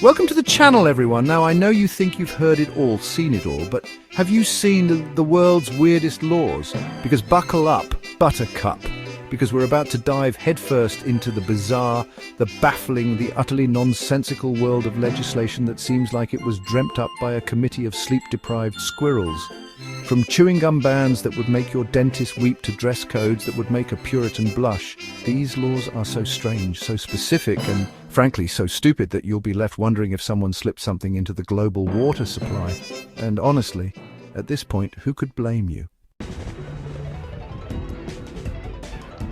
Welcome to the channel, everyone. Now, I know you think you've heard it all, seen it all, but have you seen the world's weirdest laws? Because buckle up, buttercup, because we're about to dive headfirst into the bizarre, the baffling, the utterly nonsensical world of legislation that seems like it was dreamt up by a committee of sleep-deprived squirrels. From chewing gum bans that would make your dentist weep to dress codes that would make a Puritan blush, these laws are so strange, so specific, and frankly so stupid that you'll be left wondering if someone slipped something into the global water supply. And honestly, at this point, who could blame you?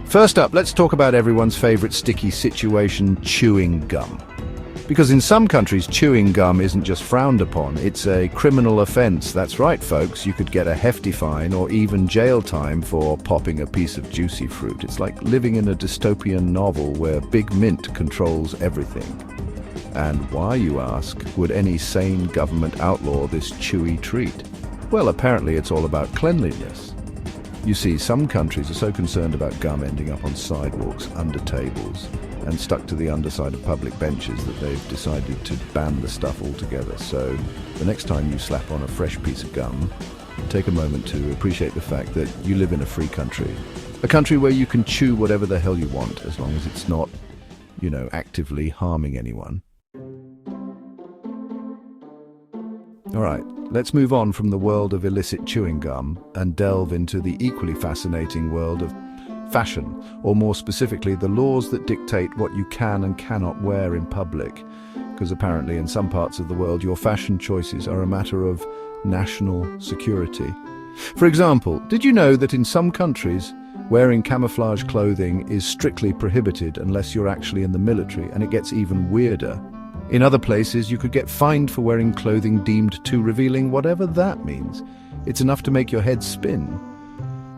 First up, let's talk about everyone's favorite sticky situation, chewing gum. Because in some countries, chewing gum isn't just frowned upon, it's a criminal offense. That's right, folks, you could get a hefty fine or even jail time for popping a piece of juicy fruit. It's like living in a dystopian novel where Big Mint controls everything. And why, you ask, would any sane government outlaw this chewy treat? Well, apparently it's all about cleanliness. You see, some countries are so concerned about gum ending up on sidewalks, under tables, and stuck to the underside of public benches that they've decided to ban the stuff altogether. So the next time you slap on a fresh piece of gum, take a moment to appreciate the fact that you live in a free country. A country where you can chew whatever the hell you want, as long as it's not, actively harming anyone. All right, let's move on from the world of illicit chewing gum and delve into the equally fascinating world of fashion, or more specifically, the laws that dictate what you can and cannot wear in public. Because apparently in some parts of the world, your fashion choices are a matter of national security. For example, did you know that in some countries, wearing camouflage clothing is strictly prohibited unless you're actually in the military, and it gets even weirder? In other places, you could get fined for wearing clothing deemed too revealing, whatever that means. It's enough to make your head spin.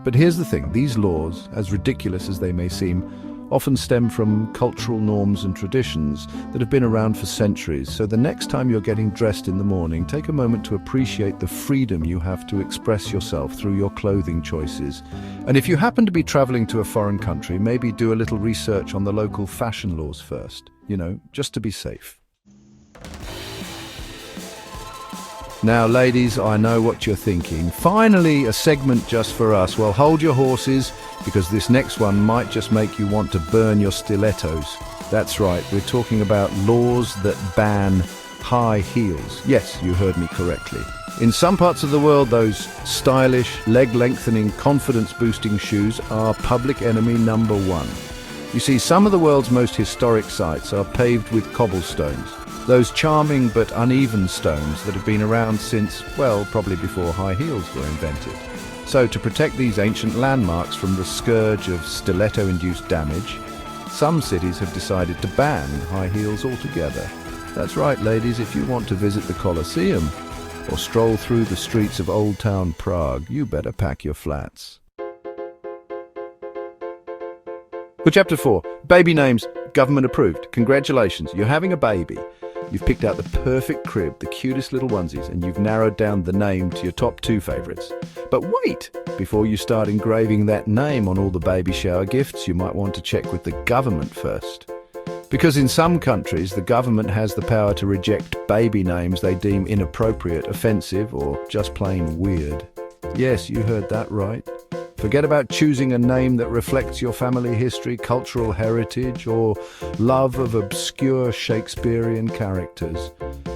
But here's the thing, these laws, as ridiculous as they may seem, often stem from cultural norms and traditions that have been around for centuries. So the next time you're getting dressed in the morning, take a moment to appreciate the freedom you have to express yourself through your clothing choices. And if you happen to be traveling to a foreign country, maybe do a little research on the local fashion laws first, just to be safe. Now, ladies, I know what you're thinking. Finally, a segment just for us. Well, hold your horses, because this next one might just make you want to burn your stilettos. That's right, we're talking about laws that ban high heels. Yes, you heard me correctly. In some parts of the world, those stylish, leg-lengthening, confidence-boosting shoes are public enemy number one. You see, some of the world's most historic sites are paved with cobblestones. Those charming but uneven stones that have been around since, well, probably before high heels were invented. So to protect these ancient landmarks from the scourge of stiletto-induced damage, some cities have decided to ban high heels altogether. That's right, ladies, if you want to visit the Colosseum or stroll through the streets of Old Town Prague, you better pack your flats. For Chapter 4, baby names, government approved. Congratulations, you're having a baby. You've picked out the perfect crib, the cutest little onesies, and you've narrowed down the name to your top 2 favourites. But wait! Before you start engraving that name on all the baby shower gifts, you might want to check with the government first. Because in some countries, the government has the power to reject baby names they deem inappropriate, offensive, or just plain weird. Yes, you heard that right. Forget about choosing a name that reflects your family history, cultural heritage, or love of obscure Shakespearean characters.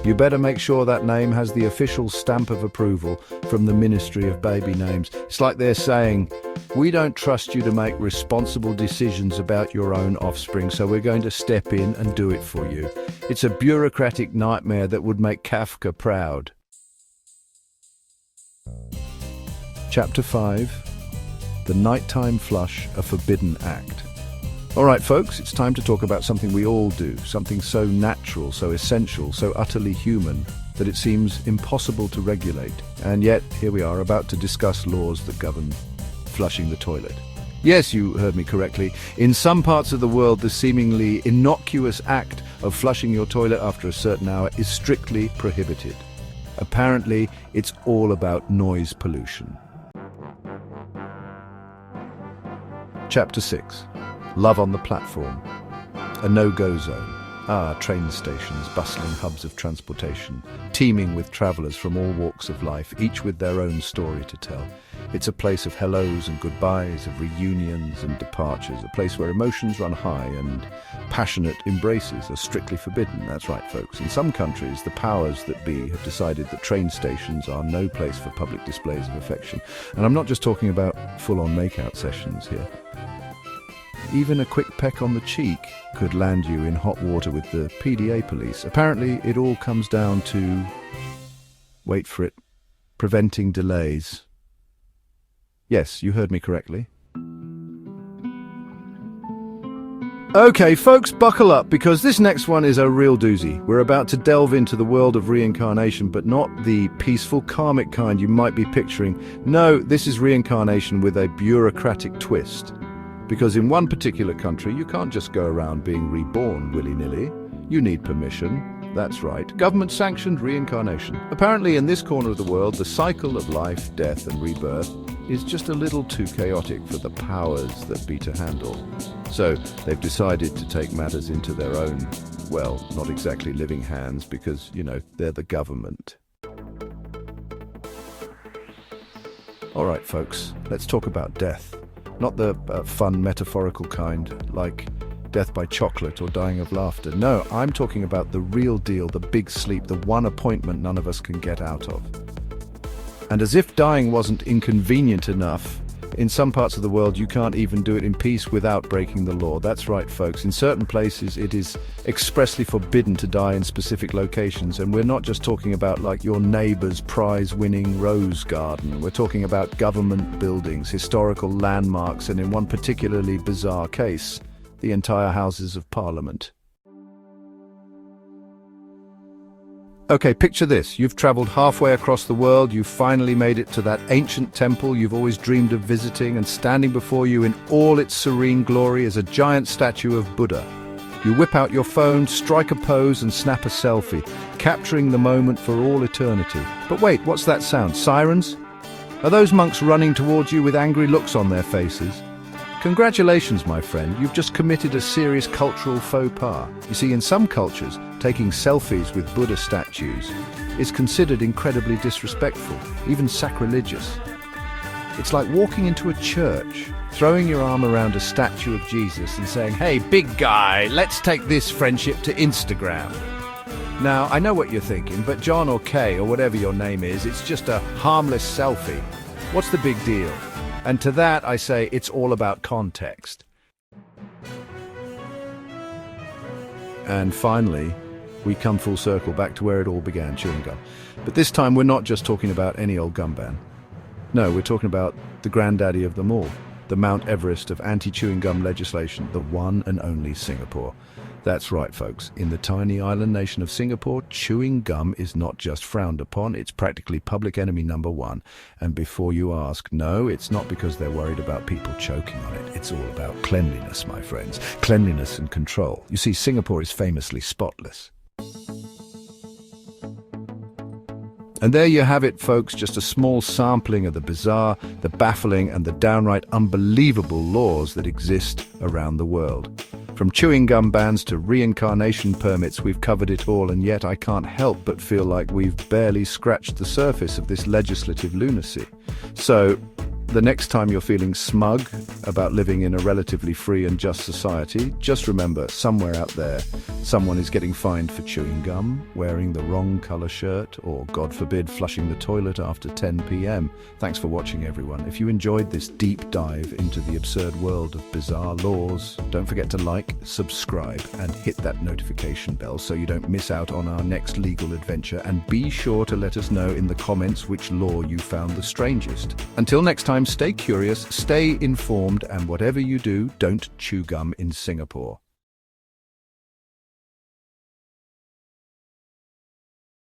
You better make sure that name has the official stamp of approval from the Ministry of Baby Names. It's like they're saying, we don't trust you to make responsible decisions about your own offspring, so we're going to step in and do it for you. It's a bureaucratic nightmare that would make Kafka proud. Chapter 5. The nighttime flush, a forbidden act. All right, folks, it's time to talk about something we all do, something so natural, so essential, so utterly human, that it seems impossible to regulate. And yet, here we are about to discuss laws that govern flushing the toilet. Yes, you heard me correctly. In some parts of the world, the seemingly innocuous act of flushing your toilet after a certain hour is strictly prohibited. Apparently, it's all about noise pollution. Chapter 6. Love on the platform. A no-go zone. Train stations, bustling hubs of transportation, teeming with travellers from all walks of life, each with their own story to tell. It's a place of hellos and goodbyes, of reunions and departures, a place where emotions run high and passionate embraces are strictly forbidden. That's right, folks. In some countries, the powers that be have decided that train stations are no place for public displays of affection. And I'm not just talking about full-on make-out sessions here. Even a quick peck on the cheek could land you in hot water with the PDA police. Apparently, it all comes down to, wait for it, preventing delays. Yes, you heard me correctly. Okay, folks, buckle up, because this next one is a real doozy. We're about to delve into the world of reincarnation, but not the peaceful, karmic kind you might be picturing. No, this is reincarnation with a bureaucratic twist. Because in one particular country, you can't just go around being reborn willy-nilly. You need permission. That's right, government-sanctioned reincarnation. Apparently, in this corner of the world, the cycle of life, death, and rebirth is just a little too chaotic for the powers that be to handle. So they've decided to take matters into their own, well, not exactly living hands, because, you know, they're the government. All right, folks, let's talk about death. Not the fun metaphorical kind, like death by chocolate or dying of laughter. No, I'm talking about the real deal, the big sleep, the one appointment none of us can get out of. And as if dying wasn't inconvenient enough, in some parts of the world you can't even do it in peace without breaking the law. That's right, folks. In certain places it is expressly forbidden to die in specific locations, and we're not just talking about like your neighbour's prize-winning rose garden. We're talking about government buildings, historical landmarks, and in one particularly bizarre case, the entire Houses of Parliament. Okay, picture this. You've travelled halfway across the world, you've finally made it to that ancient temple you've always dreamed of visiting, and standing before you in all its serene glory is a giant statue of Buddha. You whip out your phone, strike a pose and snap a selfie, capturing the moment for all eternity. But wait, what's that sound? Sirens? Are those monks running towards you with angry looks on their faces? Congratulations, my friend, you've just committed a serious cultural faux pas. You see, in some cultures, taking selfies with Buddha statues is considered incredibly disrespectful, even sacrilegious. It's like walking into a church, throwing your arm around a statue of Jesus and saying, "Hey, big guy, let's take this friendship to Instagram." Now, I know what you're thinking, but John or Kay or whatever your name is, it's just a harmless selfie. What's the big deal? And to that I say it's all about context. And finally, we come full circle back to where it all began, chewing gum. But this time we're not just talking about any old gum ban. No, we're talking about the granddaddy of them all, the Mount Everest of anti-chewing gum legislation, the one and only Singapore. That's right, folks. In the tiny island nation of Singapore, chewing gum is not just frowned upon, it's practically public enemy number one. And before you ask, no, it's not because they're worried about people choking on it. It's all about cleanliness, my friends. Cleanliness and control. You see, Singapore is famously spotless. And there you have it, folks, just a small sampling of the bizarre, the baffling, and the downright unbelievable laws that exist around the world. From chewing gum bans to reincarnation permits, we've covered it all, and yet I can't help but feel like we've barely scratched the surface of this legislative lunacy. So, the next time you're feeling smug about living in a relatively free and just society, just remember, somewhere out there, someone is getting fined for chewing gum, wearing the wrong colour shirt, or, God forbid, flushing the toilet after 10 p.m. Thanks for watching, everyone. If you enjoyed this deep dive into the absurd world of bizarre laws, don't forget to like, subscribe, and hit that notification bell so you don't miss out on our next legal adventure, and be sure to let us know in the comments which law you found the strangest. Until next time, stay curious, stay informed, and whatever you do, don't chew gum in Singapore.